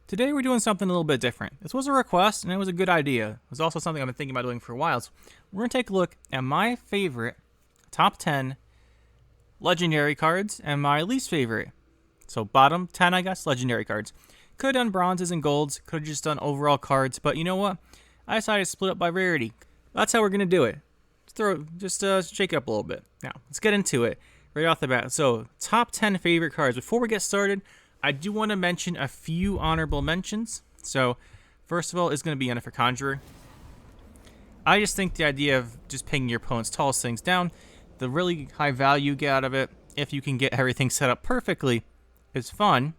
Today we're doing something a little bit different. This was a request and it was a good idea. It was also something I've been thinking about doing for a while. So we're going to take a look at my favorite top 10 legendary cards and my least favorite. So bottom 10, I guess, legendary cards. Could have done bronzes and golds, could have just done overall cards, but you know what? I decided to split up by rarity. That's how we're going to do it. Just shake it up a little bit. Now, let's get into it right off the bat. So, top 10 favorite cards. Before we get started, I do want to mention a few honorable mentions. So, first of all, is going to be Yennefer Conjurer. I just think the idea of just pinging your opponent's tallest things down, the really high value you get out of it, if you can get everything set up perfectly, is fun.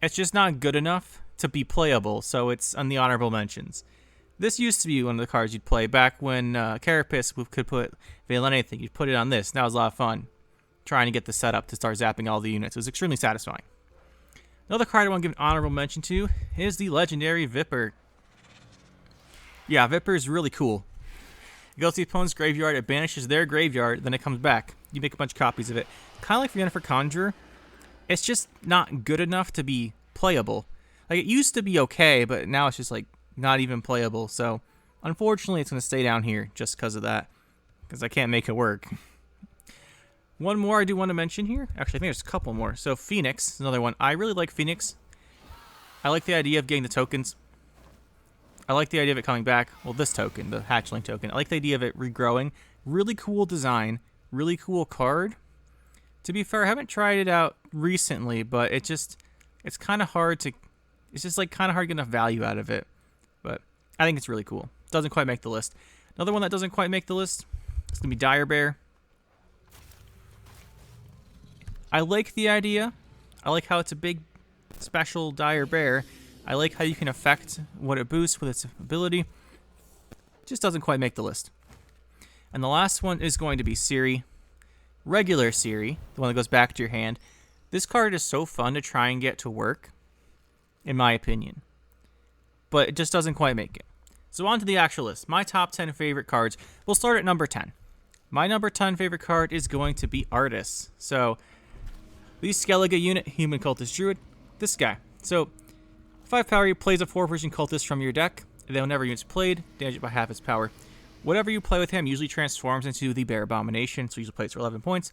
It's just not good enough to be playable, so it's on the honorable mentions. This used to be one of the cards you'd play back when Carapace could put Veil on anything. You'd put it on this, and that was a lot of fun. Trying to get the setup to start zapping all the units. It was extremely satisfying. Another card I want to give an honorable mention to is the legendary Vipper. Yeah, Vipper is really cool. It goes to the opponent's graveyard, it banishes their graveyard, then it comes back. You make a bunch of copies of it. Kind of like for Yennefer Conjurer, it's just not good enough to be playable. Like, it used to be okay, but now it's just like not even playable. So, unfortunately, it's going to stay down here just because of that. Because I can't make it work. One more I do want to mention here. Actually, I think there's a couple more. So, Phoenix is another one. I really like Phoenix. I like the idea of getting the tokens. I like the idea of it coming back. Well, this token, the hatchling token. I like the idea of it regrowing. Really cool design. Really cool card. To be fair, I haven't tried it out recently, but it's kind of hard to... It's just like kind of hard to get enough value out of it. But I think it's really cool. Doesn't quite make the list. Another one that doesn't quite make the list is going to be Dire Bear. I like the idea. I like how it's a big, special Dire Bear. I like how you can affect what it boosts with its ability. It just doesn't quite make the list. And the last one is going to be Ciri. Regular Ciri, the one that goes back to your hand. This card is so fun to try and get to work, in my opinion. But it just doesn't quite make it. So on to the actual list. My top 10 favorite cards. We'll start at number 10. My number 10 favorite card is going to be Artis. So, the Skellige unit, Human Cultist Druid. This guy. So, 5 power, he plays a 4-version cultist from your deck. And then whenever unit's played, damage it by half its power. Whatever you play with him usually transforms into the Bear Abomination. So, usually plays for 11 points.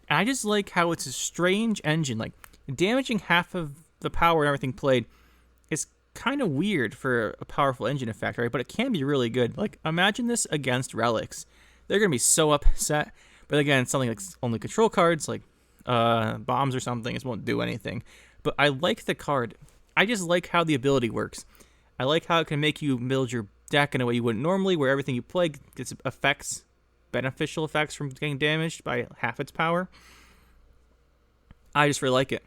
And I just like how it's a strange engine. Like, damaging half of the power and everything played is kind of weird for a powerful engine effect, right? But it can be really good. Like, imagine this against relics. They're going to be so upset. But again, something like only control cards, like bombs or something, it won't do anything. But I like the card. I just like how the ability works. I like how it can make you build your deck in a way you wouldn't normally, where everything you play gets effects, beneficial effects from getting damaged by half its power. I just really like it.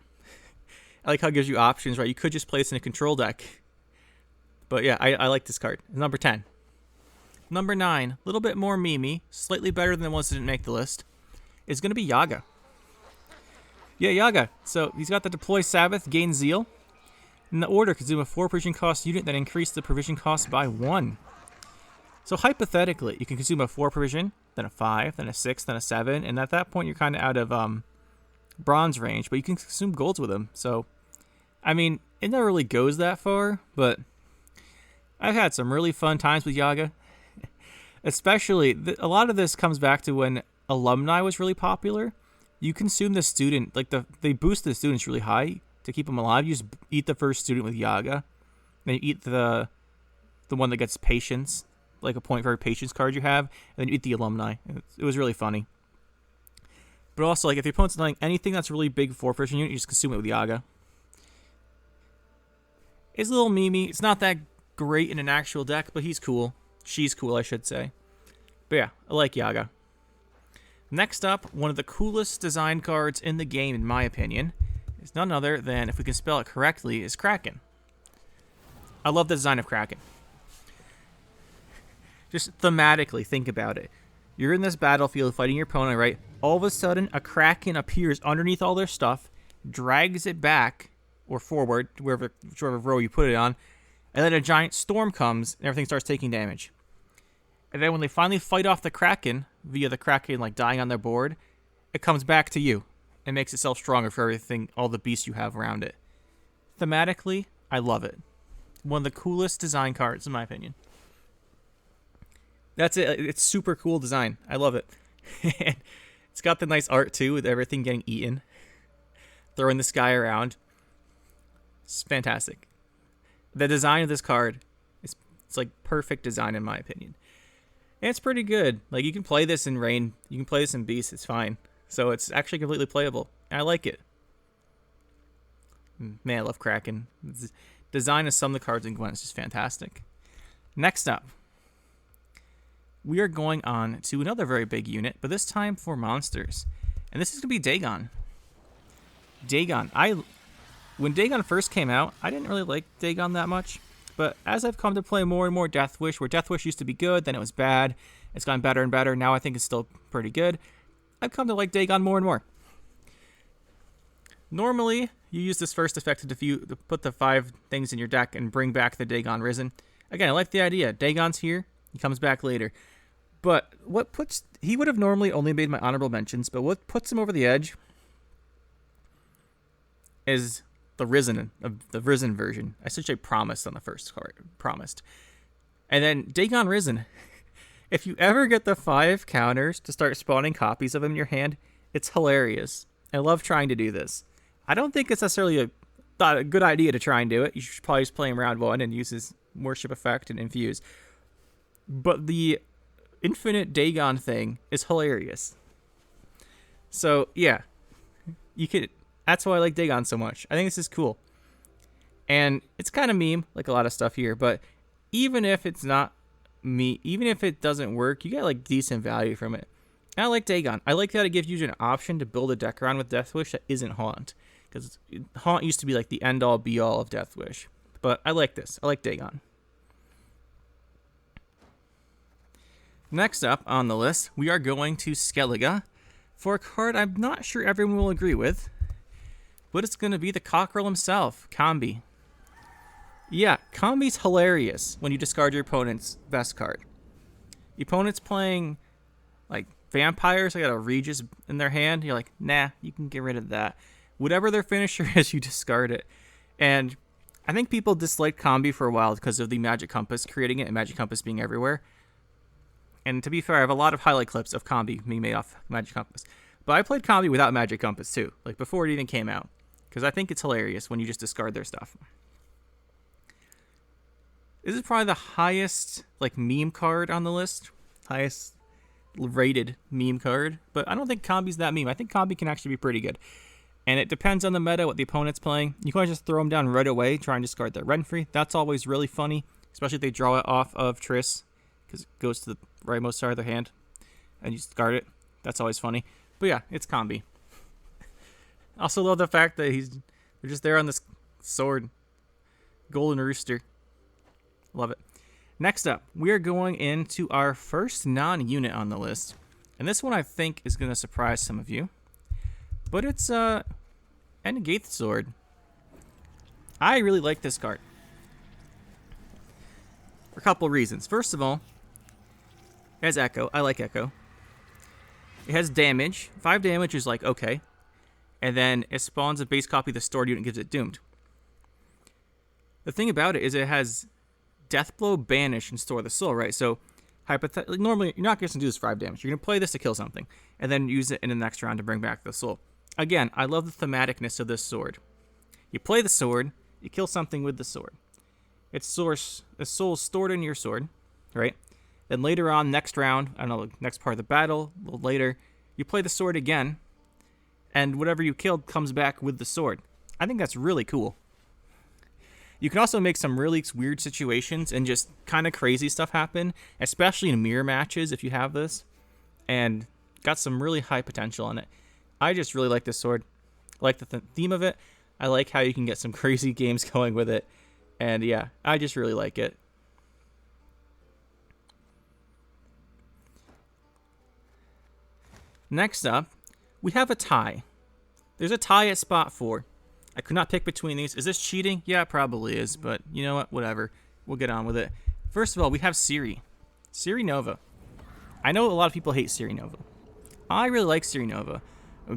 I like how it gives you options, right? You could just play this in a control deck. But yeah, I like this card. Number 10. Number 9, a little bit more memey, slightly better than the ones that didn't make the list, is going to be Yaga. Yeah, Yaga. So he's got the Deploy Sabbath, Gain Zeal. In the order, consume a 4 provision cost unit that increase the provision cost by 1. So hypothetically, you can consume a 4 provision, then a 5, then a 6, then a 7, and at that point you're kind of out of bronze range, but you can consume golds with him. So, I mean, it never really goes that far, but I've had some really fun times with Yaga. Especially, a lot of this comes back to when alumni was really popular. You consume the student, like they boost the students really high to keep them alive. You just eat the first student with Yaga. Then you eat the one that gets patience, like a point for every patience card you have. And then you eat the alumni. It was really funny. But also, like, if your opponent's playing anything that's really big for first unit, you just consume it with Yaga. It's a little memey. It's not that great in an actual deck, but he's cool. She's cool, I should say. But yeah, I like Yaga. Next up, one of the coolest design cards in the game, in my opinion, is none other than, if we can spell it correctly, is Kraken. I love the design of Kraken. Just thematically, think about it. You're in this battlefield fighting your opponent, right? All of a sudden, a Kraken appears underneath all their stuff, drags it back, or forward, whichever row you put it on, and then a giant storm comes, and everything starts taking damage. And then when they finally fight off the Kraken, via the Kraken like dying on their board, it comes back to you. It makes itself stronger for everything, all the beasts you have around it. Thematically, I love it. one of the coolest design cards in my opinion. That's it. It's super cool design. I love it. It's got the nice art too, with everything getting eaten, throwing this guy around. It's fantastic. The design of this card it's like perfect design in my opinion. And it's pretty good. Like, you can play this in Rain, you can play this in Beast, it's fine. So it's actually completely playable. And I like it. Man, I love Kraken. The design of some of the cards in Gwent is just fantastic. Next up, we are going on to another very big unit, but this time for monsters. And this is going to be Dagon. Dagon. When Dagon first came out, I didn't really like Dagon that much. But as I've come to play more and more Death Wish, where Death Wish used to be good, then it was bad, it's gotten better and better, now I think it's still pretty good, I've come to like Dagon more and more. Normally, you use this first effect to put the 5 things in your deck and bring back the Dagon Risen. Again, I like the idea. Dagon's here, he comes back later. But he would have normally only made my honorable mentions, but what puts him over the edge is the Risen version. I should say Promised on the first card. Promised. And then Dagon Risen. If you ever get the 5 counters to start spawning copies of him in your hand, it's hilarious. I love trying to do this. I don't think it's necessarily a good idea to try and do it. You should probably just play him round 1 and use his Worship effect and Infuse. But the infinite Dagon thing is hilarious. So, yeah. That's why I like Dagon so much. I think this is cool. And it's kind of meme, like a lot of stuff here, but even if it's not even if it doesn't work, you get like decent value from it. And I like Dagon. I like that it gives you an option to build a deck around with Death Wish that isn't Haunt. Because Haunt used to be like the end-all be-all of Death Wish. But I like this. I like Dagon. Next up on the list, we are going to Skellige for a card I'm not sure everyone will agree with. But it's going to be the Cockerel himself, Combi. Yeah, Combi's hilarious when you discard your opponent's best card. Your opponent's playing, like, vampires, they got a Regis in their hand. You're like, nah, you can get rid of that. Whatever their finisher is, you discard it. And I think people disliked Combi for a while because of the Magic Compass creating it and Magic Compass being everywhere. And to be fair, I have a lot of highlight clips of Combi being made off Magic Compass. But I played Combi without Magic Compass too, like before it even came out. Because I think it's hilarious when you just discard their stuff. This is probably the highest like meme card on the list. Highest rated meme card. But I don't think Combi's that meme. I think Combi can actually be pretty good. And it depends on the meta, what the opponent's playing. You can just throw them down right away, try and discard their Renfri. That's always really funny. Especially if they draw it off of Triss. Because it goes to the rightmost side of their hand. And you discard it. That's always funny. But yeah, it's Combi. I also love the fact that they're just there on this sword. Golden Rooster. Love it. Next up, we are going into our first non-unit on the list. And this one I think is going to surprise some of you. But it's Endgaith Sword. I really like this card. For a couple reasons. First of all, it has Echo. I like Echo. It has damage. 5 damage is like, okay. And then it spawns a base copy of the stored unit and gives it Doomed. The thing about it is it has Deathblow, Banish, and Store the Soul, right? So, hypothetically, normally, you're not going to do this for 5 damage. You're going to play this to kill something, and then use it in the next round to bring back the soul. Again, I love the thematicness of this sword. You play the sword, you kill something with the sword. The soul stored in your sword, right? Then later on, next round, I don't know, next part of the battle, a little later, you play the sword again, and whatever you killed comes back with the sword. I think that's really cool. You can also make some really weird situations and just kind of crazy stuff happen, especially in mirror matches if you have this, and got some really high potential on it. I just really like this sword. I like the theme of it. I like how you can get some crazy games going with it, and yeah, I just really like it. Next up, we have a tie. There's a tie at spot 4. I could not pick between these. Is this cheating? Yeah, it probably is, but you know what? Whatever. We'll get on with it. First of all, we have Ciri. Ciri Nova. I know a lot of people hate Ciri Nova. I really like Ciri Nova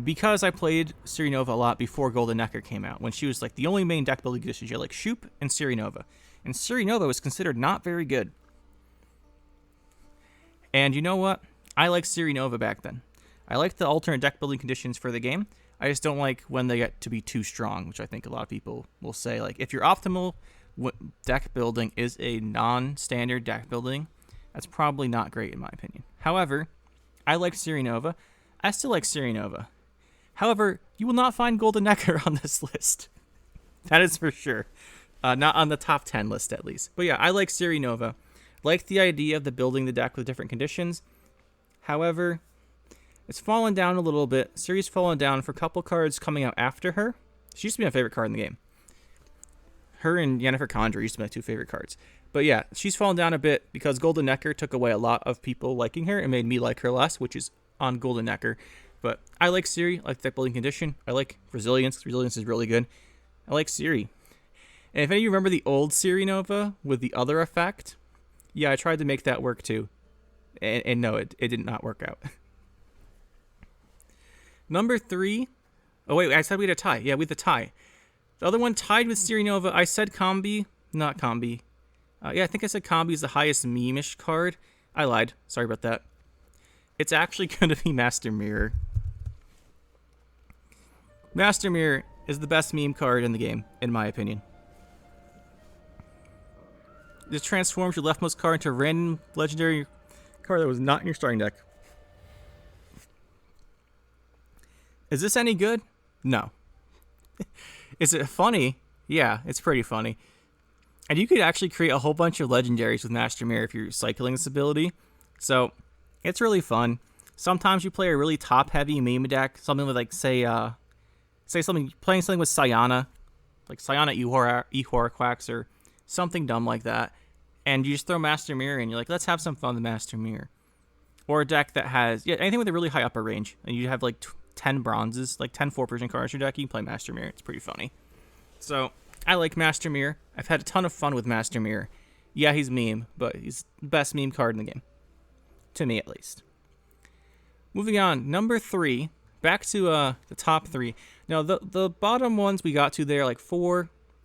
because I played Ciri Nova a lot before Golden Necker came out, when she was like the only main deck building edition. You had like Shoop and Ciri Nova. and Siri Nova was considered not very good. And you know what? I liked Siri Nova back then. I liked the alternate deck building conditions for the game. I just don't like when they get to be too strong, which I think a lot of people will say. Like, if your optimal deck building is a non-standard deck building, that's probably not great in my opinion. However, I like Siri Nova. I still like Siri Nova. However, you will not find Golden Necker on this list. That is for sure. Not on the top 10 list, at least. But yeah, I like Siri Nova. Like the idea of the building the deck with different conditions. However, it's fallen down a little bit. Siri's fallen down for a couple cards coming out after her. She used to be my favorite card in the game. Her and Yennefer Condor used to be my two favorite cards. But yeah, she's fallen down a bit because Golden Necker took away a lot of people liking her and made me like her less, which is on Golden Necker. But I like Siri. I like deck building condition. I like Resilience. Resilience is really good. I like Siri. And if any of you remember the old Siri Nova with the other effect, yeah, I tried to make that work too. And no, it did not work out. Number 3. Oh, wait, I said we had a tie. Yeah, we had the tie. The other one tied with Siri Nova. I said Combi. Not Combi. Yeah, I think I said Combi is the highest meme-ish card. I lied. Sorry about that. It's actually going to be Master Mirror. Master Mirror is the best meme card in the game, in my opinion. It transforms your leftmost card into a random legendary card that was not in your starting deck. Is this any good? No. Is it funny? Yeah, it's pretty funny. And you could actually create a whole bunch of legendaries with Master Mirror if you're cycling this ability. So, it's really fun. Sometimes you play a really top-heavy meme deck, something with like, playing something with Cyana, like Cyana Ehorquax or something dumb like that, and you just throw Master Mirror in, you're like, let's have some fun with Master Mirror. Or a deck that has, yeah, anything with a really high upper range, and you have like 10 bronzes, like 10 4-person cards in your deck, you can play Master Mirror. It's pretty funny. So, I like Master Mirror. I've had a ton of fun with Master Mirror. Yeah, he's meme, but he's the best meme card in the game. To me, at least. Moving on, number 3. Back to the top 3. Now, the bottom ones we got to there, like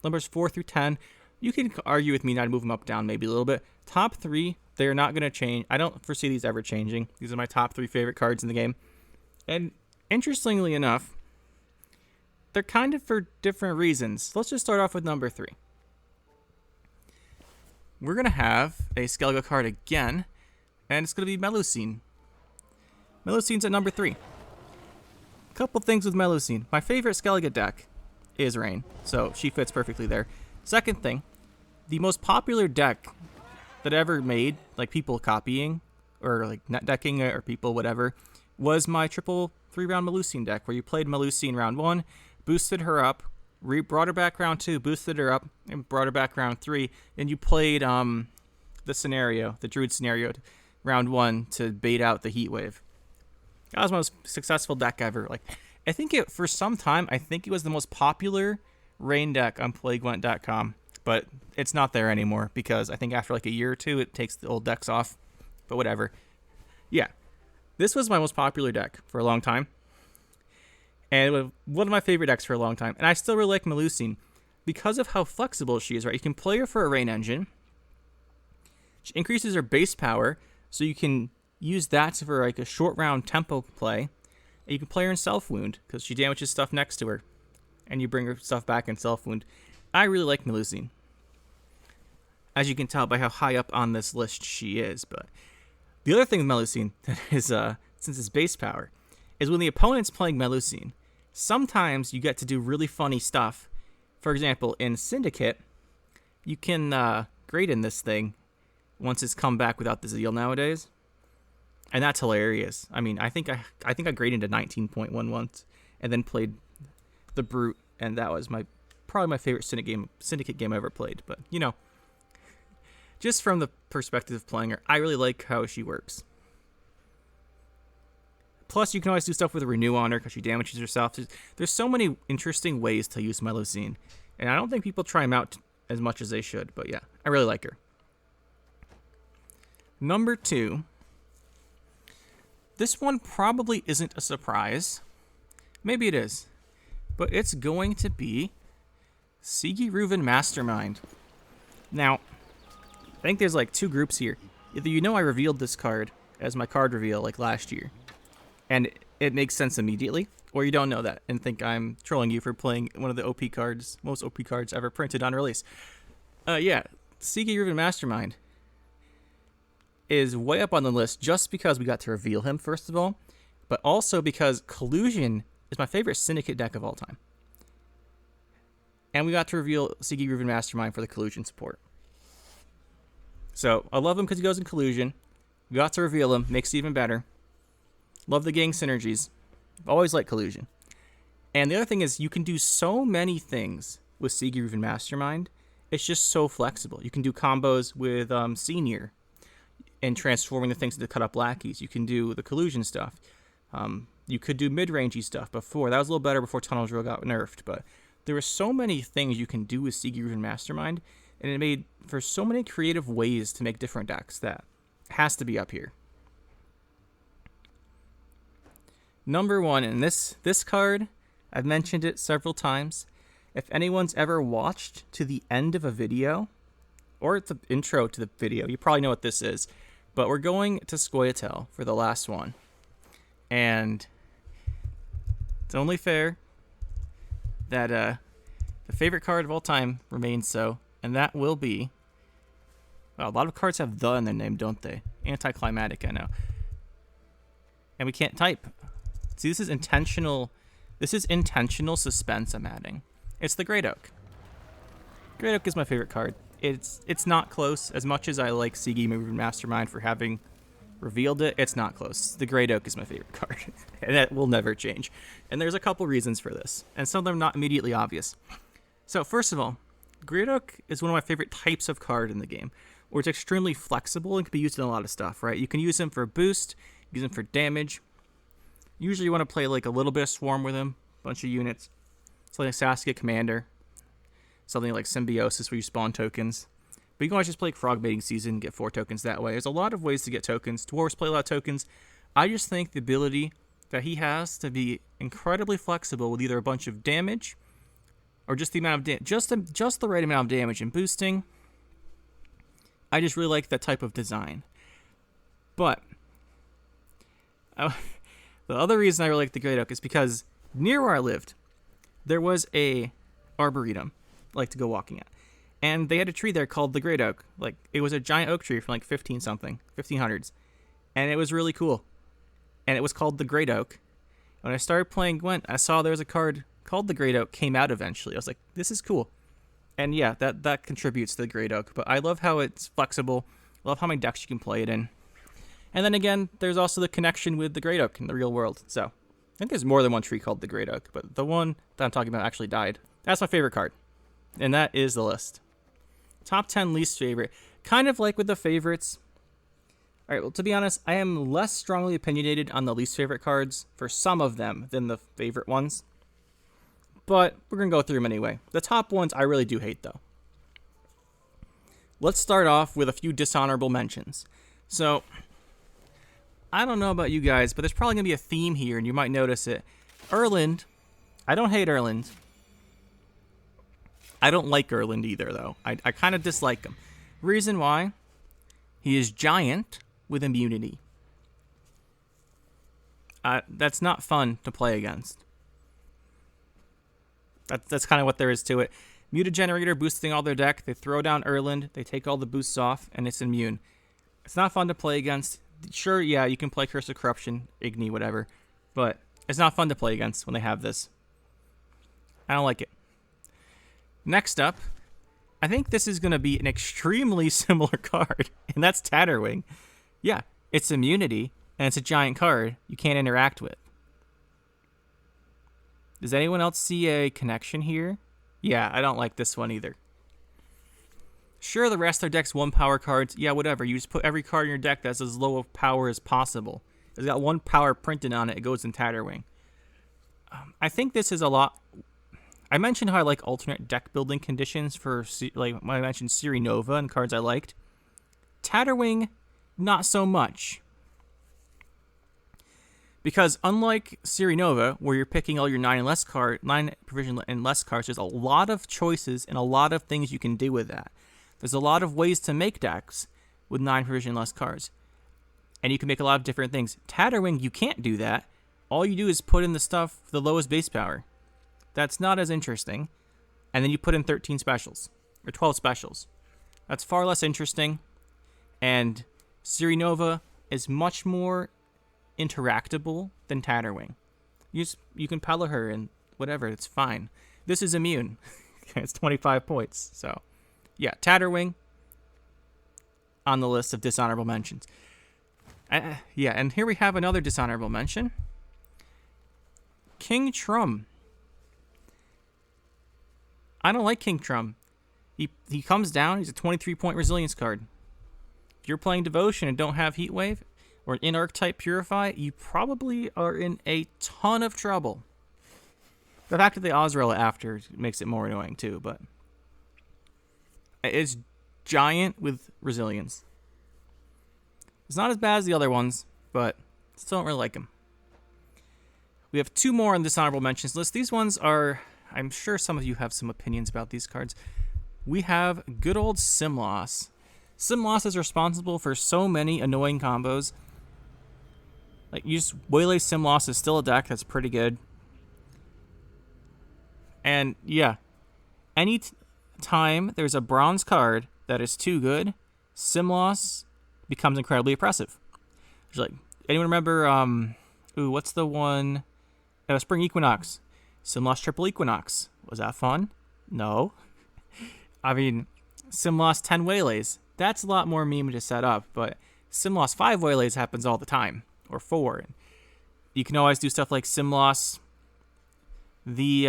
numbers 4 through 10. You can argue with me not to move them up, down maybe a little bit. Top 3, they're not going to change. I don't foresee these ever changing. These are my top 3 favorite cards in the game. And interestingly enough, they're kind of for different reasons. Let's just start off with number 3. We're going to have a Skellige card again, and it's going to be Melusine. Melusine's at number 3. Couple things with Melusine. My favorite Skellige deck is Rain, so she fits perfectly there. Second thing, the most popular deck that ever made, like people copying, or like net decking it, or people whatever, was my triple 3-round Melusine deck, where you played Melusine round 1, boosted her up, brought her back round 2, boosted her up, and brought her back round 3, and you played the Druid scenario, round 1 to bait out the Heat Wave. That was my most successful deck ever. Like, I think for some time, I think it was the most popular Rain deck on PlayGwent.com, but it's not there anymore because I think after like a year or two, it takes the old decks off. But whatever. Yeah, this was my most popular deck for a long time, and it was one of my favorite decks for a long time. And I still really like Melusine because of how flexible she is. Right, you can play her for a Rain engine. She increases her base power, so you can use that for like a short round tempo play. And you can play her in Self Wound because she damages stuff next to her, and you bring her stuff back in Self Wound. I really like Melusine, as you can tell by how high up on this list she is. But the other thing with Melusine that is, since it's base power, is when the opponent's playing Melusine, sometimes you get to do really funny stuff. For example, in Syndicate, you can grade in this thing once it's come back without the Zeal nowadays. And that's hilarious. I mean, I think I graded to 19.1 once, and then played the Brute, and that was probably my favorite Syndicate game I ever played. But you know, just from the perspective of playing her, I really like how she works. Plus, you can always do stuff with a Renew on her because she damages herself. There's so many interesting ways to use Melusine, and I don't think people try them out as much as they should. But yeah, I really like her. Number 2. This one probably isn't a surprise. Maybe it is. But it's going to be Sigi Reuven Mastermind. Now, I think there's like two groups here. Either you know I revealed this card as my card reveal like last year, and it makes sense immediately, or you don't know that and think I'm trolling you for playing one of the OP cards, most OP cards ever printed on release. Yeah, Sigi Reuven Mastermind is way up on the list just because we got to reveal him, first of all, but also because Collusion is my favorite Syndicate deck of all time. And we got to reveal Sigi Reuven Mastermind for the Collusion support. So I love him because he goes in Collusion. We got to reveal him, makes it even better. Love the gang synergies. Always like Collusion. And the other thing is you can do so many things with Sigi Reuven Mastermind. It's just so flexible. You can do combos with Senior and transforming the things into cut up lackeys. You can do the Collusion stuff. You could do mid-rangey stuff before. That was a little better before Tunnel Drill got nerfed, but there were so many things you can do with Sigi Reuven Mastermind, and it made for so many creative ways to make different decks that has to be up here. Number one, and this card, I've mentioned it several times. If anyone's ever watched to the end of a video, or the intro to the video, you probably know what this is. But we're going to Scoia'tael for the last one. And it's only fair that the favorite card of all time remains so, and that will be... Well, a lot of cards have the in their name, don't they? Anticlimactic, I know. And we can't type. See, this is intentional suspense I'm adding. It's the Great Oak. Great Oak is my favorite card. It's not close. As much as I like Sigi Reuven Mastermind for having revealed it, it's not close. The Great Oak is my favorite card. And that will never change. And there's a couple reasons for this. And some of them not immediately obvious. So, first of all, Great Oak is one of my favorite types of card in the game, where it's extremely flexible and can be used in a lot of stuff, right? You can use him for boost, use him for damage. Usually you want to play like a little bit of Swarm with him, bunch of units. Something like Saskia Commander. Something like Symbiosis where you spawn tokens. But you can always just play like Frog Mating Season and get 4 tokens that way. There's a lot of ways to get tokens. Dwarves play a lot of tokens. I just think the ability that he has to be incredibly flexible with either a bunch of damage or just the amount of just the right amount of damage and boosting. I just really like that type of design. But the other reason I really like the Great Oak is because near where I lived, there was a arboretum I like to go walking at. And they had a tree there called the Great Oak. Like, it was a giant oak tree from like 1500s. And it was really cool. And it was called the Great Oak. When I started playing Gwent, I saw there was a card called the Great Oak came out eventually. I was like, this is cool. And yeah, that contributes to the Great Oak. But I love how it's flexible. I love how many decks you can play it in. And then again, there's also the connection with the Great Oak in the real world. So, I think there's more than one tree called the Great Oak. But the one that I'm talking about actually died. That's my favorite card. And that is the list. Top 10 least favorite. Kind of like with the favorites. Alright, well, to be honest, I am less strongly opinionated on the least favorite cards for some of them than the favorite ones. But we're going to go through them anyway. The top ones I really do hate, though. Let's start off with a few dishonorable mentions. So, I don't know about you guys, but there's probably going to be a theme here, and you might notice it. Erland. I don't hate Erland. I don't like Erland either, though. I kind of dislike him. Reason why? He is giant with immunity. That's not fun to play against. That's kind of what there is to it. Mutagenerator boosting all their deck. They throw down Erland. They take all the boosts off, and it's immune. It's not fun to play against. Sure, yeah, you can play Curse of Corruption, Igni, whatever. But it's not fun to play against when they have this. I don't like it. Next up, I think this is going to be an extremely similar card, and that's Tatterwing. Yeah, it's immunity, and it's a giant card you can't interact with. Does anyone else see a connection here? Yeah, I don't like this one either. Sure, the rest of their deck's 1 power cards. Yeah, whatever. You just put every card in your deck that's as low of power as possible. It's got 1 power printed on it. It goes in Tatterwing. I think this is a lot... I mentioned how I like alternate deck building conditions for, like, when I mentioned Siri Nova and cards I liked. Tatterwing, not so much. Because unlike Siri Nova, where you're picking all your 9 provision and less cards, there's a lot of choices and a lot of things you can do with that. There's a lot of ways to make decks with 9 provision less cards. And you can make a lot of different things. Tatterwing, you can't do that. All you do is put in the stuff for the lowest base power. That's not as interesting. And then you put in 13 specials, or 12 specials. That's far less interesting. And Sirinova is much more interactable than Tatterwing. You can Pella her and whatever, it's fine. This is immune. It's 25 points. So, yeah, Tatterwing on the list of dishonorable mentions. Yeah, and here we have another dishonorable mention. King Trum. I don't like King Trum. He comes down, he's a 23-point resilience card. If you're playing Devotion and don't have Heatwave, or an in-archetype Purify, you probably are in a ton of trouble. The fact that they Ozrel after makes it more annoying too, but it's giant with resilience. It's not as bad as the other ones, but still don't really like them. We have 2 more on this honorable mentions list. These ones are, I'm sure some of you have some opinions about these cards. We have good old Simloss. Simloss is responsible for so many annoying combos. Like, you just Waylay Simloss is still a deck that's pretty good. And yeah, any time there's a bronze card that is too good, Simloss becomes incredibly oppressive. Like, anyone remember, what's the one? Spring Equinox. Simloss Triple Equinox. Was that fun? No. I mean, Simloss 10 Waylays. That's a lot more meme to set up, but Simloss 5 Waylays happens all the time. Or 4. You can always do stuff like Simloss the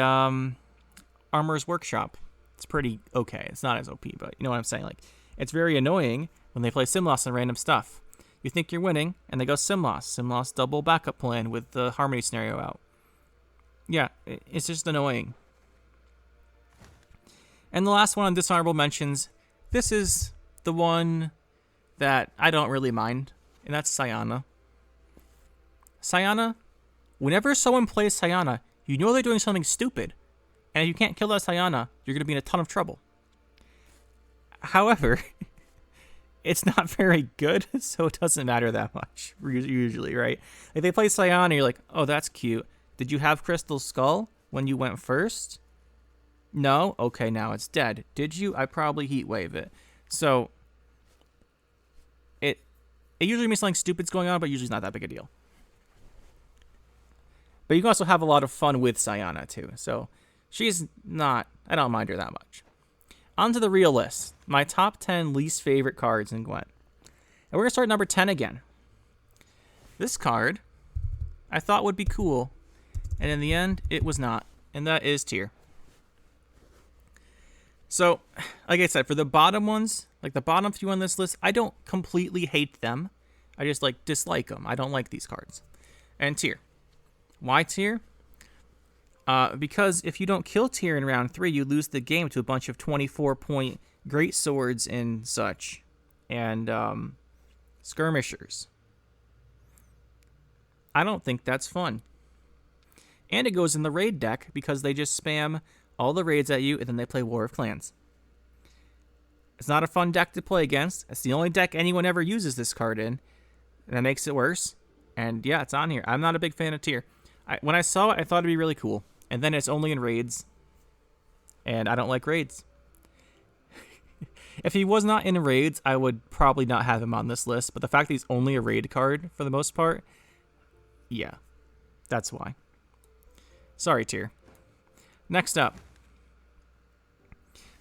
Armorer's Workshop. It's pretty okay. It's not as OP, but you know what I'm saying? Like, it's very annoying when they play Simloss and random stuff. You think you're winning, and they go Simloss. Simloss double backup plan with the Harmony scenario out. Yeah, it's just annoying. And the last one on dishonorable mentions, this is the one that I don't really mind, and that's Cyana. Cyana, whenever someone plays Cyana, you know they're doing something stupid. And if you can't kill that Cyana, you're going to be in a ton of trouble. However, it's not very good, so it doesn't matter that much, usually, right? If they play Cyana, you're like, oh, that's cute. Did you have Crystal Skull when you went first? No? Okay, now it's dead. Did you? I probably Heatwave it. So, it usually means something stupid's going on, but usually it's not that big a deal. But you can also have a lot of fun with Cyana, too. So, she's not... I don't mind her that much. On to the real list. My top 10 least favorite cards in Gwent. And we're going to start at number 10 again. This card, I thought would be cool. And in the end, it was not. And that is Tyr. So, like I said, for the bottom ones, like the bottom few on this list, I don't completely hate them. I just, dislike them. I don't like these cards. And Tyr. Why Tyr? Because if you don't kill Tyr in round 3, you lose the game to a bunch of 24-point great swords and such. And, skirmishers. I don't think that's fun. And it goes in the raid deck because they just spam all the raids at you and then they play War of Clans. It's not a fun deck to play against. It's the only deck anyone ever uses this card in. And that makes it worse. And yeah, it's on here. I'm not a big fan of Tyr. When I saw it, I thought it'd be really cool. And then it's only in raids. And I don't like raids. If he was not in raids, I would probably not have him on this list. But the fact that he's only a raid card for the most part, yeah, that's why. Sorry, Tyr. Next up,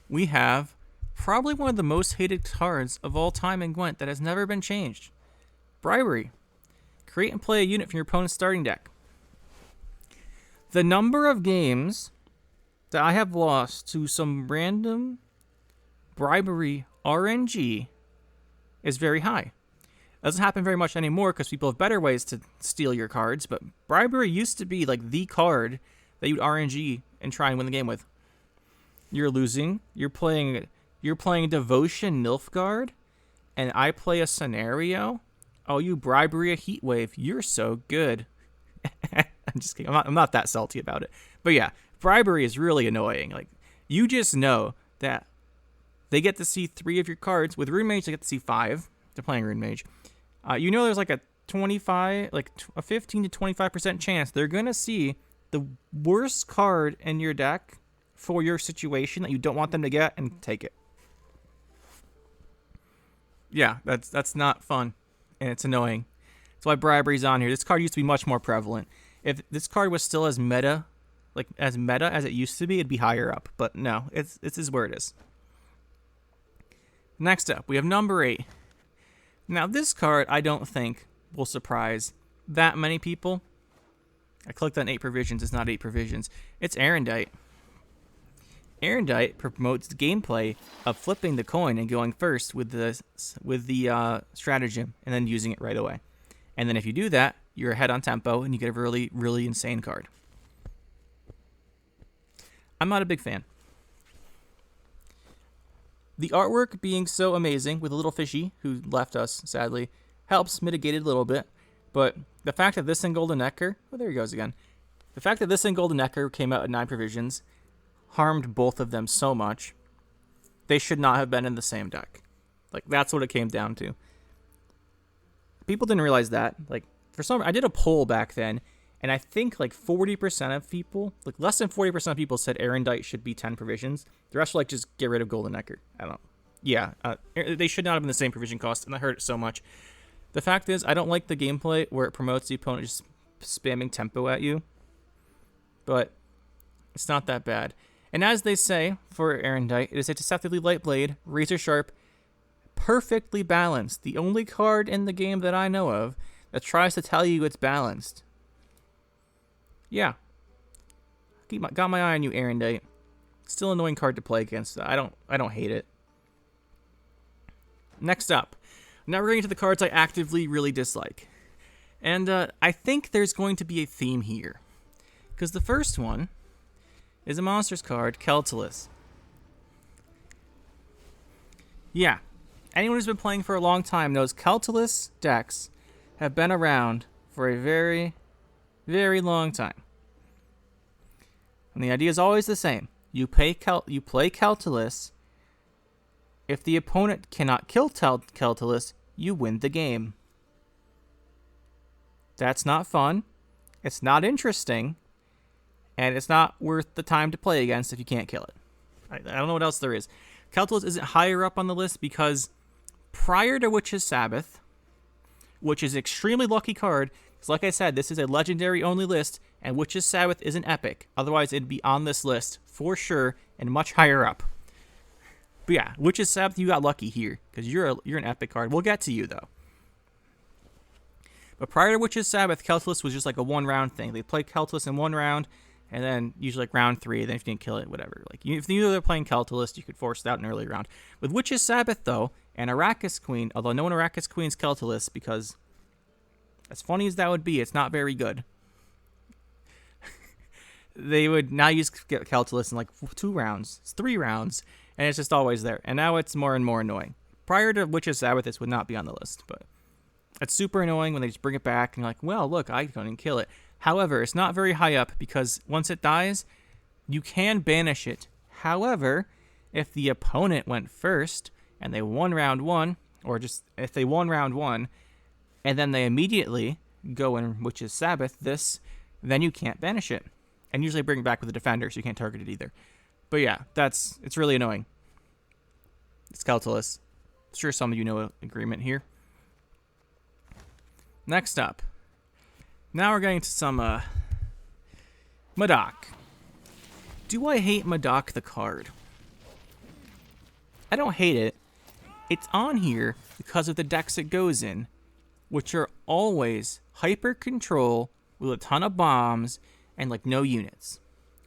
we have probably one of the most hated cards of all time in Gwent that has never been changed. Bribery. Create and play a unit from your opponent's starting deck. The number of games that I have lost to some random bribery RNG is very high. It doesn't happen very much anymore because people have better ways to steal your cards, but bribery used to be like the card that you'd RNG and try and win the game with. You're losing. You're playing Devotion Nilfgaard, and I play a scenario. Oh, you bribery a Heatwave. You're so good. I'm just kidding. I'm not that salty about it. But yeah, bribery is really annoying. Like, you just know that they get to see 3 of your cards. With Rune Mage, they get to see 5. They're playing Rune Mage. There's like a 15 to 25% chance they're going to see the worst card in your deck for your situation that you don't want them to get and take it. Yeah, that's not fun, and it's annoying. That's why bribery's on here. This card used to be much more prevalent. If this card was still as meta as it used to be, it'd be higher up. But no, it's is where it is. Next up, we have number 8. Now, this card I don't think will surprise that many people. I clicked on 8 provisions. It's not 8 provisions. It's Aerondight. Aerondight promotes the gameplay of flipping the coin and going first with the stratagem and then using it right away. And then if you do that, you're ahead on tempo and you get a really, really insane card. I'm not a big fan. The artwork being so amazing with a little fishy who left us, sadly, helps mitigate it a little bit. But the fact that this and Golden Necker, oh, there he goes again. The fact that this and Golden Necker came out at 9 provisions harmed both of them so much. They should not have been in the same deck. Like, that's what it came down to. People didn't realize that. Like, I did a poll back then, and I think like 40% of people, like less than 40% of people said Aerondight should be 10 provisions. The rest were like, just get rid of Golden Necker. I don't know. Yeah, they should not have been the same provision cost, and I heard it so much. The fact is, I don't like the gameplay where it promotes the opponent just spamming tempo at you, but it's not that bad. And as they say for Aerondight, it is a deceptively light blade, razor sharp, perfectly balanced. The only card in the game that I know of that tries to tell you it's balanced. Yeah. Got my eye on you, Aerondight. Still an annoying card to play against. I don't hate it. Next up. Now we're getting to the cards I actively really dislike. And I think there's going to be a theme here. Because the first one is a monsters card, Keltilis. Yeah. Anyone who's been playing for a long time knows Keltilis decks have been around for a very, very long time. And the idea is always the same. You play Keltilis. If the opponent cannot kill Keltilis, you win the game. That's not fun. It's not interesting. And it's not worth the time to play against if you can't kill it. I don't know what else there is. Keltilis isn't higher up on the list because prior to Witch's Sabbath, which is an extremely lucky card, because like I said, this is a legendary only list, and Witch's Sabbath is an epic. Otherwise, it'd be on this list for sure and much higher up. But yeah, Witch's Sabbath, you got lucky here because you're an epic card. We'll get to you though. But prior to Witch's Sabbath, Keltilis was just like a 1-round thing. They play Keltilis in 1 round, and then usually like round 3. Then if you didn't kill it, whatever. Like if you knew they were playing Keltilis, you could force it out in an early round. With Witch's Sabbath though, and Arrakis Queen, although no one Arrakis Queen's Keltilis because, as funny as that would be, it's not very good. They would now use Keltilis in like 2 rounds, 3 rounds, and it's just always there. And now it's more and more annoying. Prior to Witch's Sabbath, this would not be on the list, but it's super annoying when they just bring it back and you're like, well, look, I couldn't kill it. However, it's not very high up because once it dies, you can banish it. However, if the opponent went first and they won round 1, or just if they won round 1, and then they immediately go in Witch's Sabbath, then you can't banish it. And usually bring it back with a defender, so you can't target it either. But yeah, it's really annoying. It's Keltilis. I'm sure some of you know agreement here. Next up. Now we're getting to some Madoc. Do I hate Madoc the card? I don't hate it. It's on here because of the decks it goes in, which are always hyper control with a ton of bombs and like no units,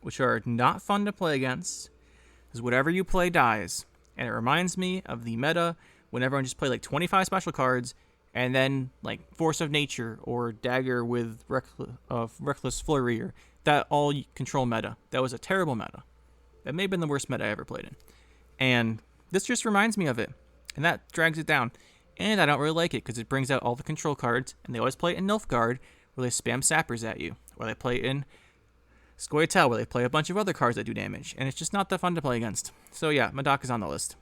which are not fun to play against, because whatever you play dies. And it reminds me of the meta when everyone just played like 25 special cards, and then like Force of Nature or Dagger with Reckless Flurry, or that all control meta. That was a terrible meta. That may have been the worst meta I ever played in. And this just reminds me of it, and that drags it down. And I don't really like it because it brings out all the control cards, and they always play it in Nilfgaard, where they spam sappers at you, or they play in Scoia'tael, where they play a bunch of other cards that do damage, and it's just not that fun to play against. So yeah, Madoc is on the list.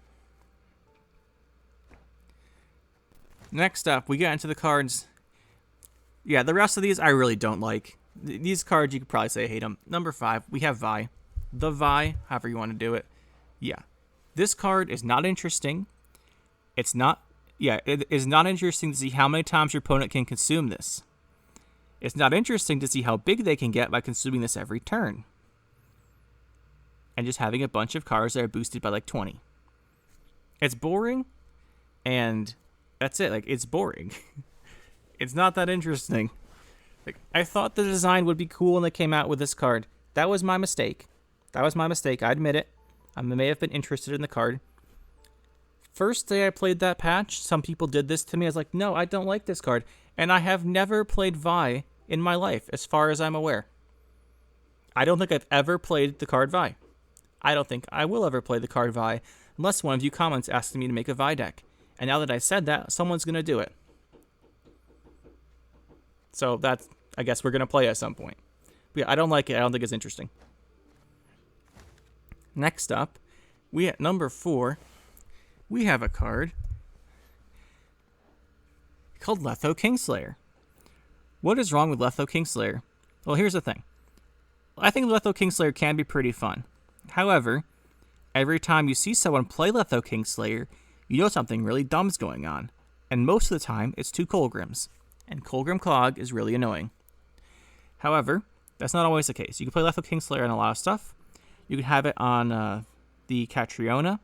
Next up, we get into the cards. Yeah, the rest of these I really don't like. These cards, you could probably say I hate them. Number 5, we have Vi. The Vi, however you want to do it. Yeah. This card is not interesting. It is not interesting to see how many times your opponent can consume this. It's not interesting to see how big they can get by consuming this every turn. And just having a bunch of cards that are boosted by like 20. It's boring, and that's it. Like, it's boring. It's not that interesting. Like, I thought the design would be cool when they came out with this card. That was my mistake. I admit it. I may have been interested in the card. First day I played that patch, some people did this to me. I was like, no, I don't like this card. And I have never played Vi in my life, as far as I'm aware. I don't think I've ever played the card Vi. I don't think I will ever play the card Vi, unless one of you comments asking me to make a Vi deck. And now that I said that, someone's going to do it. So that's, I guess we're going to play at some point. But yeah, I don't like it. I don't think it's interesting. Next up, we at number 4, we have a card called Letho Kingslayer. What is wrong with Letho Kingslayer? Well, here's the thing. I think Letho Kingslayer can be pretty fun. However, every time you see someone play Letho Kingslayer, you know something really dumb's going on. And most of the time, it's 2 Colgrims. And Colgrim Clog is really annoying. However, that's not always the case. You can play Letho Kingslayer on a lot of stuff. You can have it on the Catriona.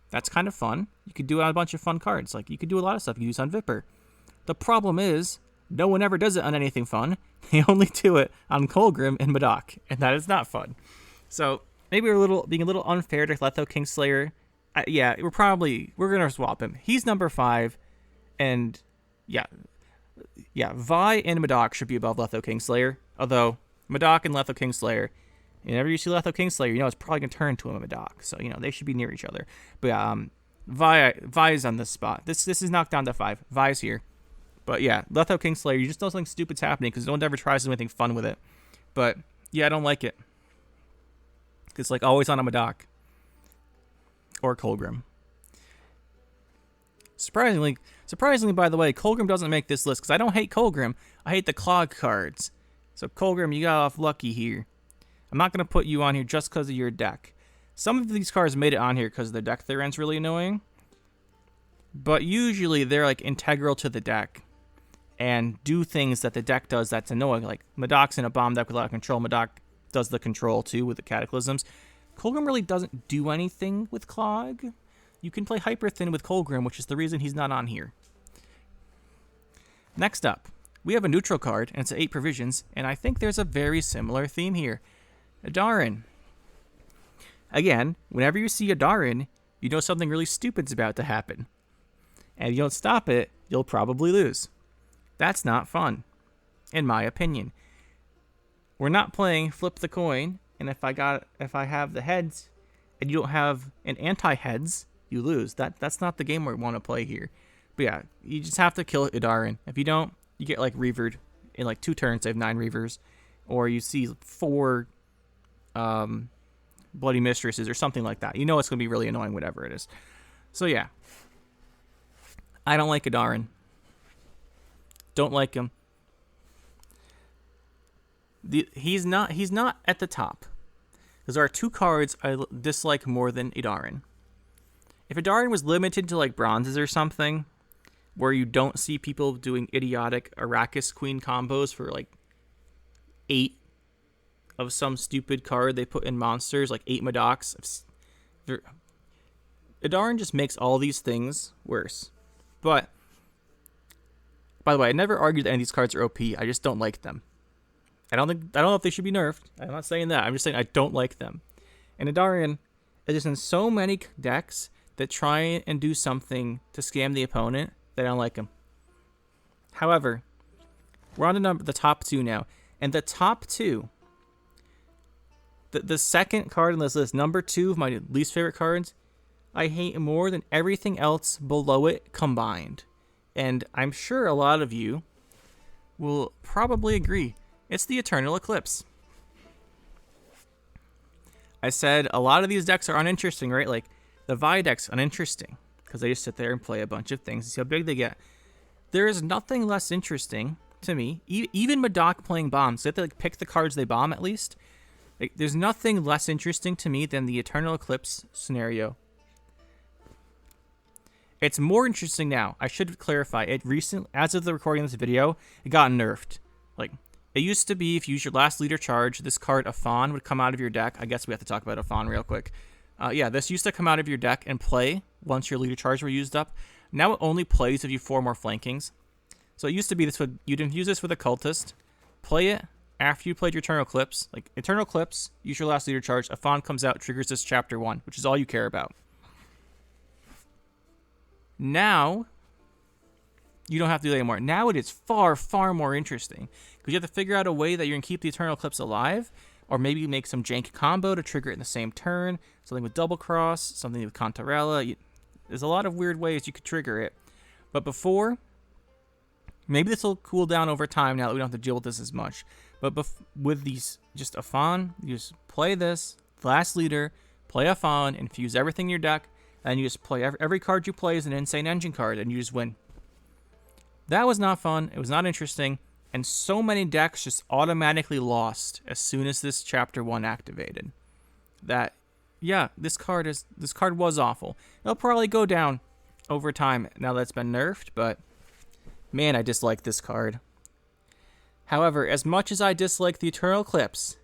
That's kind of fun. You could do it on a bunch of fun cards. Like, you could do a lot of stuff. You can use it on Vipper. The problem is, no one ever does it on anything fun. They only do it on Colgrim and Madoc, and that is not fun. So, maybe we're being a little unfair to Letho Kingslayer. Yeah, we're going to swap him. He's number 5, and yeah, Vi and Madoc should be above Letho Kingslayer. Although, Madoc and Letho Kingslayer, whenever you see Letho Kingslayer, you know it's probably going to turn to a Madoc. So, they should be near each other. But yeah, Vi is on this spot. This is knocked down to 5. Vi's here. But yeah, Letho Kingslayer, you just know something stupid's happening because no one ever tries to do anything fun with it. But yeah, I don't like it. It's like always on a Madoc. Or Colgrim. Surprisingly, by the way, Colgrim doesn't make this list because I don't hate Colgrim. I hate the Clog cards. So Colgrim, you got off lucky here. I'm not going to put you on here just because of your deck. Some of these cards made it on here because the deck they're in's really annoying. But usually they're like integral to the deck and do things that the deck does that's annoying. Like Madoc's in a bomb deck with a lot of control. Madoc does the control too with the Cataclysms. Colgrim really doesn't do anything with Clog. You can play Hyper Thin with Colgrim, which is the reason he's not on here. Next up, we have a neutral card, and it's 8 provisions, and I think there's a very similar theme here. Adaryn. Again, whenever you see Adaryn, you know something really stupid's about to happen. And if you don't stop it, you'll probably lose. That's not fun, in my opinion. We're not playing flip the coin, and if I have the heads, and you don't have an anti-heads, you lose. That's not the game we want to play here. But yeah, you just have to kill Adaryn. If you don't, you get like revered in like 2 turns. They have 9 reavers, or you see 4 Bloody Mistresses or something like that. You know it's gonna be really annoying, whatever it is. So yeah, I don't like Adaryn. Don't like him. He's not at the top. Because there are 2 cards I dislike more than Adaryn. If Adaryn was limited to like bronzes or something, where you don't see people doing idiotic Arrakis Queen combos for like 8 of some stupid card they put in monsters, like 8 Madocs. Adaryn just makes all these things worse. But, by the way, I never argued that any of these cards are OP. I just don't like them. I don't know if they should be nerfed. I'm not saying that. I'm just saying I don't like them. And Adaryn is just in so many decks that try and do something to scam the opponent that I don't like him. However, we're on to the top 2 now. And the top 2, the second card on this list, number 2 of my least favorite cards, I hate more than everything else below it combined. And I'm sure a lot of you will probably agree. It's the Eternal Eclipse. I said a lot of these decks are uninteresting, right? Like, the Vi deck's uninteresting because they just sit there and play a bunch of things and see how big they get. there is nothing less interesting to me, even Madoc playing bombs. So you have to like pick the cards they bomb at least. Like, there's nothing less interesting to me than the Eternal Eclipse scenario. It's more interesting now. I should clarify. It recently, as of the recording of this video, it got nerfed. Like, it used to be if you use your last leader charge, this card Afan would come out of your deck. I guess we have to talk about Afan real quick. Yeah, this used to come out of your deck and play once your leader charge were used up. Now it only plays if you 4 more flankings. So it used to be this would you'd use this with a cultist, play it after you played your Eternal Eclipse. Like Eternal Eclipse, use your last leader charge. Afan comes out, triggers this chapter 1, which is all you care about. Now, you don't have to do that anymore. Now it is far, far more interesting because you have to figure out a way that you're gonna keep the Eternal Eclipse alive, or maybe make some jank combo to trigger it in the same turn. Something with Double Cross, something with Cantarella. There's a lot of weird ways you could trigger it. But before, maybe this will cool down over time now that we don't have to deal with this as much. But with these, just Afan, you just play this, last leader, play Afan, infuse everything in your deck, and you just play every card you play is an Insane Engine card, and you just win. That was not fun. It was not interesting. And so many decks just automatically lost as soon as this Chapter 1 activated. That, yeah, this card was awful. It'll probably go down over time now that it's been nerfed, but man, I dislike this card. However, as much as I dislike the Eternal Eclipse,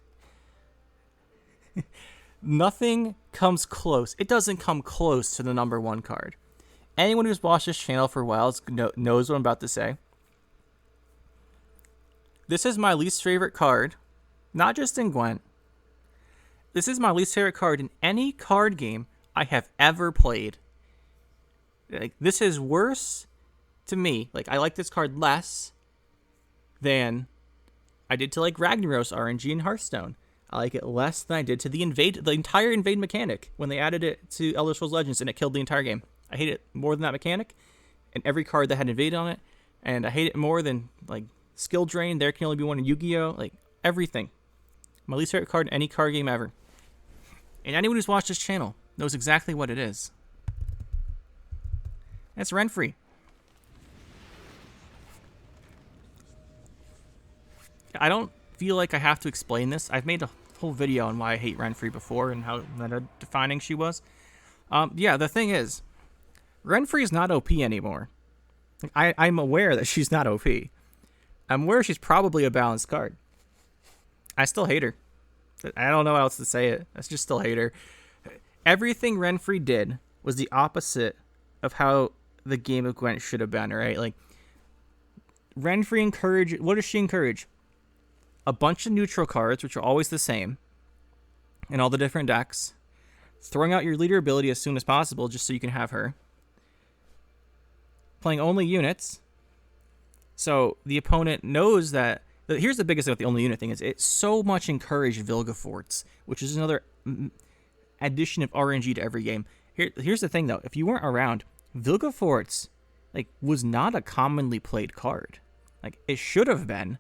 nothing comes close. It doesn't come close to the number 1 card. Anyone who's watched this channel for a while knows what I'm about to say. This is my least favorite card, not just in Gwent. This is my least favorite card in any card game I have ever played. Like, this is worse to me. Like, I like this card less than I did to like Ragnaros RNG in Hearthstone. I like it less than I did to the entire invade mechanic when they added it to Elder Scrolls Legends and it killed the entire game. I hate it more than that mechanic and every card that had invade on it, and I hate it more than like skill drain. There can only be one in Yu-Gi-Oh! Like everything. My least favorite card in any card game ever. And anyone who's watched this channel knows exactly what it is. It's Renfri. I don't feel like I have to explain this. I've made a whole video on why I hate Renfri before and how defining she was. Yeah, the thing is, Renfri is not OP anymore. I'm aware that she's not OP. I'm aware she's probably a balanced card. I still hate her. I don't know how else to say it. I just still hate her. Everything Renfri did was the opposite of how the game of Gwent should have been, right? Like, Renfri what does she encourage? A bunch of neutral cards, which are always the same in all the different decks. Throwing out your leader ability as soon as possible just so you can have her. Playing only units. So the opponent knows that. Here's the biggest thing with the only unit thing is it so much encouraged Vilgefortz, which is another addition of RNG to every game. Here's the thing though, if you weren't around, Vilgefortz was not a commonly played card. Like, it should have been,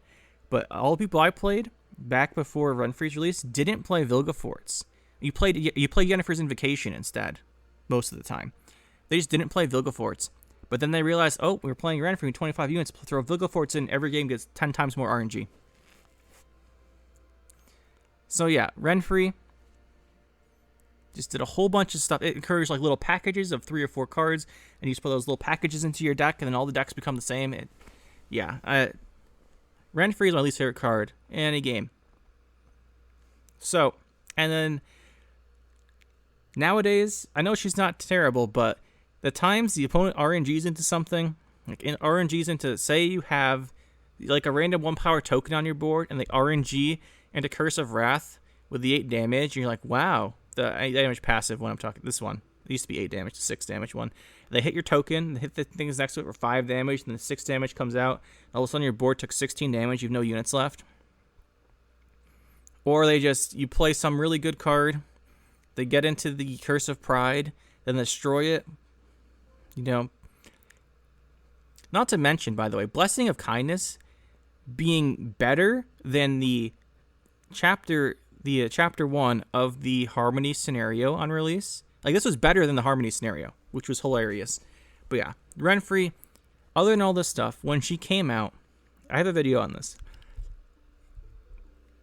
but all the people I played back before Renfri's release didn't play Vilgefortz. You played Yennefer's Invocation instead, most of the time. They just didn't play Vilgefortz. But then they realized, oh, we're playing Renfri in 25 units. Throw Vilgefortz in, every game gets 10 times more RNG. So yeah, Renfri just did a whole bunch of stuff. It encouraged like little packages of 3 or 4 cards, and you just put those little packages into your deck, and then all the decks become the same. Renfri is my least favorite card in any game. So, and then nowadays, I know she's not terrible, but the times the opponent RNGs into something, like in RNGs into, say you have like a random 1 power token on your board, and they RNG into Curse of Wrath with the 8 damage, and you're like, wow, the 8 damage passive one I'm talking, this one. It used to be 8 damage, the 6 damage one. They hit your token, they hit the things next to it for 5 damage, and the 6 damage comes out. All of a sudden your board took 16 damage, you have no units left. Or you play some really good card, they get into the Curse of Pride, then destroy it. Not to mention, by the way, Blessing of Kindness being better than the chapter 1 of the Harmony scenario on release. Like, this was better than the Harmony scenario, which was hilarious. But yeah, Renfri, other than all this stuff, when she came out, I have a video on this.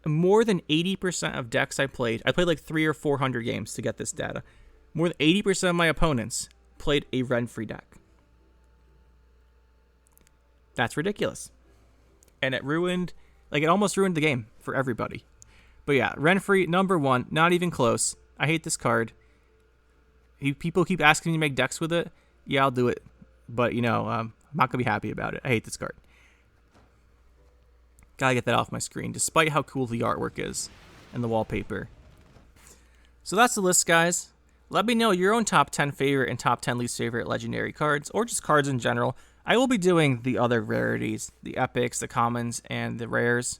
More than 80% of decks I played like 300 or 400 games to get this data. More than 80% of my opponents played a Renfri deck. That's ridiculous. And it almost ruined the game for everybody. But yeah, Renfri, number 1, not even close. I hate this card. People keep asking me to make decks with it. Yeah, I'll do it. But, I'm not going to be happy about it. I hate this card. Gotta get that off my screen, despite how cool the artwork is and the wallpaper. So that's the list, guys. Let me know your own top 10 favorite and top 10 least favorite legendary cards, or just cards in general. I will be doing the other rarities, the epics, the commons, and the rares.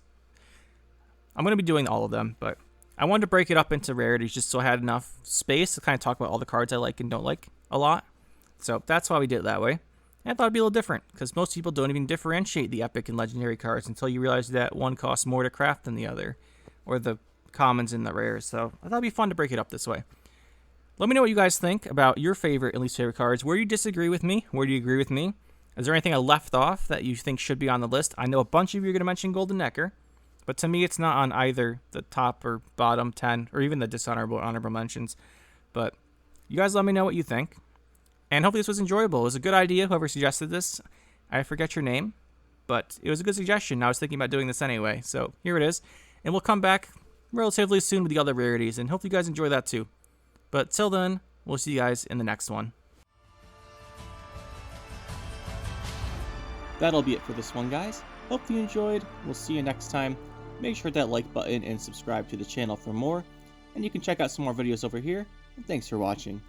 I'm going to be doing all of them, but I wanted to break it up into rarities just so I had enough space to kind of talk about all the cards I like and don't like a lot. So that's why we did it that way. And I thought it'd be a little different, because most people don't even differentiate the epic and legendary cards until you realize that one costs more to craft than the other, or the commons and the rares. So I thought it'd be fun to break it up this way. Let me know what you guys think about your favorite and least favorite cards. Where do you disagree with me? Where do you agree with me? Is there anything I left off that you think should be on the list? I know a bunch of you are going to mention Golden Nekker, but to me it's not on either the top or bottom 10, or even the dishonorable honorable mentions. But you guys let me know what you think. And hopefully this was enjoyable. It was a good idea, whoever suggested this. I forget your name, but it was a good suggestion. I was thinking about doing this anyway, so here it is. And we'll come back relatively soon with the other rarities, and hopefully you guys enjoy that too. But till then, we'll see you guys in the next one. That'll be it for this one, guys. Hope you enjoyed. We'll see you next time. Make sure to hit that like button and subscribe to the channel for more. And you can check out some more videos over here. And thanks for watching.